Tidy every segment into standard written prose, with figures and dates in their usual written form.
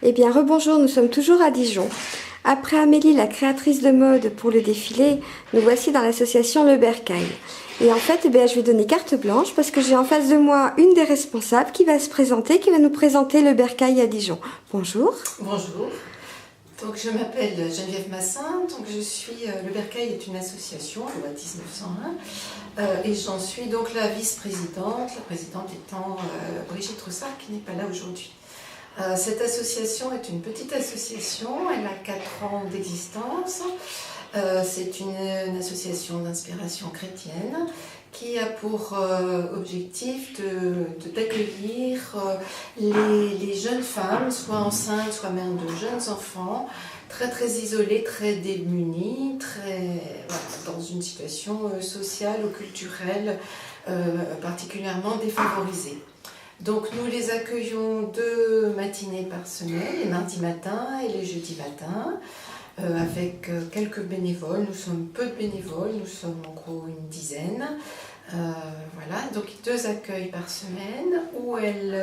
Eh bien, rebonjour, nous sommes toujours à Dijon. Après Amélie, la créatrice de mode pour le défilé, nous voici dans l'association Le Bercail. Et en fait, je vais donner carte blanche parce que j'ai en face de moi une des responsables qui va se présenter, qui va nous présenter Le Bercail à Dijon. Bonjour. Bonjour. Donc, je m'appelle Geneviève Massin. Donc, Le Bercail est une association, loi 1901, et j'en suis donc la vice-présidente, la présidente étant Brigitte Roussard qui n'est pas là aujourd'hui. Cette association est une petite association, elle a 4 ans d'existence. C'est une association d'inspiration chrétienne qui a pour objectif d'accueillir les jeunes femmes, soit enceintes, soit mères de jeunes enfants, très isolées, très démunies, dans une situation sociale ou culturelle particulièrement défavorisée. Donc nous les accueillons 2 matinées par semaine, les mardis matins et les jeudis matins, avec quelques bénévoles. Nous sommes peu de bénévoles, nous sommes en gros une dizaine. Voilà, donc 2 accueils par semaine où elles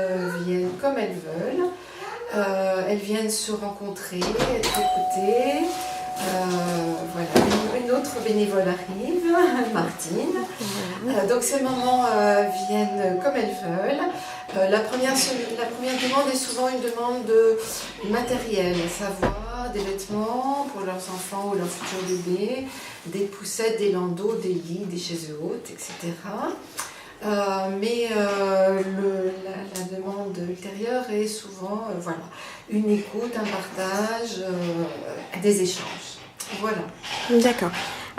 viennent comme elles veulent. Elles viennent se rencontrer, être écoutées. Voilà, une autre bénévole arrive, Martine. Donc ces mamans viennent comme elles veulent. La première demande est souvent une demande de matériel, à savoir des vêtements pour leurs enfants ou leurs futurs bébés, des poussettes, des landaux, des lits, des chaises hautes, etc. Mais la demande ultérieure est souvent une écoute, un partage, des échanges. Voilà. D'accord.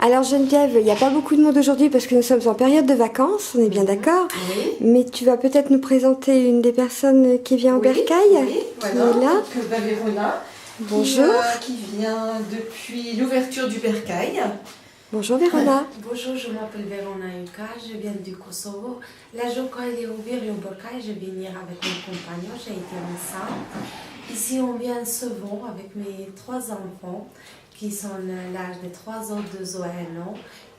Alors Geneviève, il n'y a pas beaucoup de monde aujourd'hui parce que nous sommes en période de vacances, on est bien d'accord. Oui. Mais tu vas peut-être nous présenter une des personnes qui vient au Bercail. Oui, voilà. Qui est là. Donc, Vérona, Bonjour. Qui vient depuis l'ouverture du Bercail. Bonjour Vérona. Bonjour, je m'appelle Vérona Yuka, je viens du Kosovo. La jour quand il est ouvert le Bercail, je vais venir avec mes compagnons, j'ai été enceinte. Ici, on vient souvent avec mes 3 enfants qui sont l'âge de 3 ans, 2 ans et 1 an.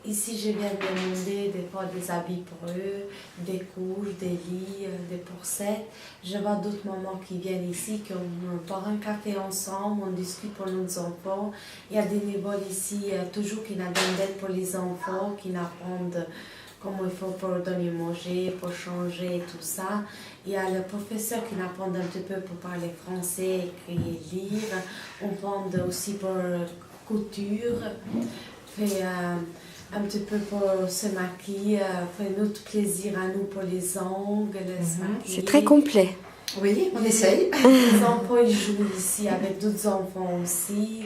Ici, je viens demander des fois des habits pour eux, des couches, des lits, des pourcettes. Je vois d'autres mamans qui viennent ici, qui boit un café ensemble, on discute pour nos enfants. Il y a des bénévoles ici, toujours qui n'ont d'aide pour les enfants, qui apprennent comment il faut pour donner manger, pour changer et tout ça. Il y a le professeur qui apprend un petit peu pour parler français, écrire, lire. On prend aussi pour couture, fait un petit peu pour se maquiller, fait notre plaisir à nous pour les ongles, se maquiller. C'est très complet. Oui, on essaye. Les enfants, ils jouent ici avec d'autres enfants aussi.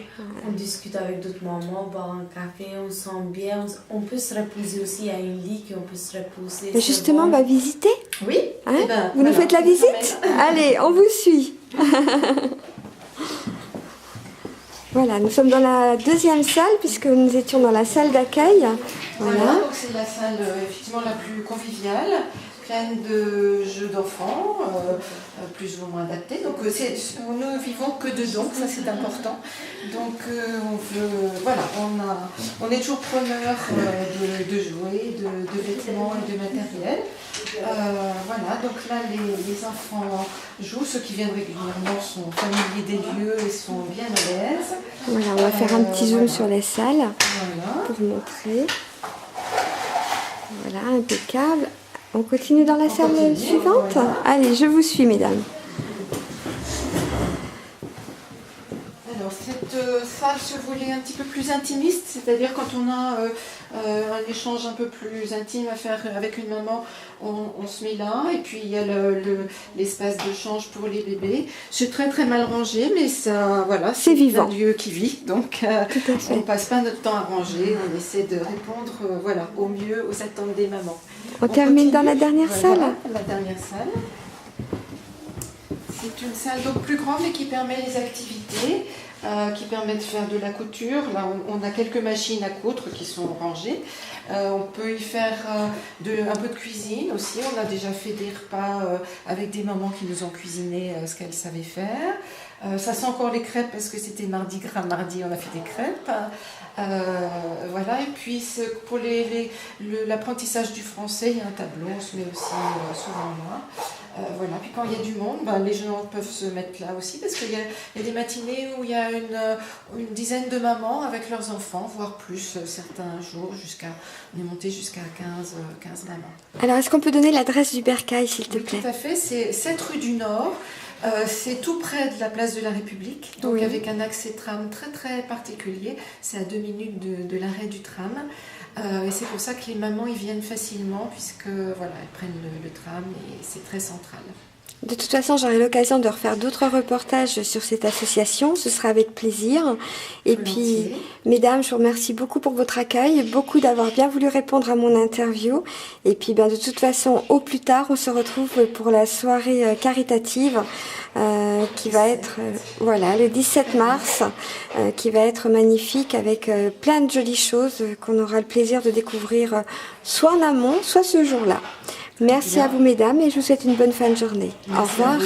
On discute avec d'autres mamans, boire un café, on sent bien. On peut se reposer aussi à une lit, qu'on peut se reposer. Et justement, on va visiter. Oui. Hein? Eh ben, vous nous faites la visite? Allez, on vous suit. Voilà, nous sommes dans la 2e salle puisque nous étions dans la salle d'accueil. Voilà, donc c'est la salle effectivement la plus conviviale, pleine de jeux d'enfants, plus ou moins adaptés. Donc nous vivons que dedans, ça c'est important. Donc on est toujours preneur de jouets, de vêtements et de matériel. Voilà, donc là les enfants jouent, ceux qui viennent régulièrement sont familiers des lieux et sont bien à l'aise. Voilà, on va faire un petit zoom sur les salles Voilà. pour montrer. Voilà, impeccable. On continue dans la salle suivante. Voilà. Allez, je vous suis, mesdames. Alors, cette salle se voulait un petit peu plus intimiste, c'est-à-dire quand on a un échange un peu plus intime à faire avec une maman, on se met là, et puis il y a l'espace de change pour les bébés. C'est très mal rangé, mais ça, voilà, c'est vivant. Un lieu qui vit, donc on ne passe pas notre temps à ranger, on essaie de répondre au mieux aux attentes des mamans. On termine dans la dernière salle. La dernière salle. C'est une salle donc plus grande et qui permet les activités, qui permet de faire de la couture. Là, on a quelques machines à coudre qui sont rangées. On peut y faire un peu de cuisine aussi. On a déjà fait des repas avec des mamans qui nous ont cuisiné ce qu'elles savaient faire. Ça sent encore les crêpes parce que c'était mardi gras, mardi on a fait des crêpes. Voilà, et puis pour l'apprentissage du français, il y a un tableau, on se met aussi souvent là. Voilà. Puis quand il y a du monde, les gens peuvent se mettre là aussi, parce qu'il y a des matinées où il y a une dizaine de mamans avec leurs enfants, voire plus certains jours, on est monté jusqu'à 15 mamans. Alors, est-ce qu'on peut donner l'adresse du bercail, s'il te plaît? Tout à fait, c'est 7 rue du Nord. C'est tout près de la place de la République, donc Oui. avec un accès tram très très particulier. C'est à 2 minutes de l'arrêt du tram. Et c'est pour ça que les mamans y viennent facilement, puisque voilà, elles prennent le tram et c'est très central. De toute façon, j'aurai l'occasion de refaire d'autres reportages sur cette association. Ce sera avec plaisir. Et puis, mesdames, je vous remercie beaucoup pour votre accueil, beaucoup d'avoir bien voulu répondre à mon interview. Et puis, de toute façon, au plus tard, on se retrouve pour la soirée caritative qui va être le 17 mars, qui va être magnifique avec plein de jolies choses qu'on aura le plaisir de découvrir soit en amont, soit ce jour-là. Merci à vous, mesdames, et je vous souhaite une bonne fin de journée. Au revoir.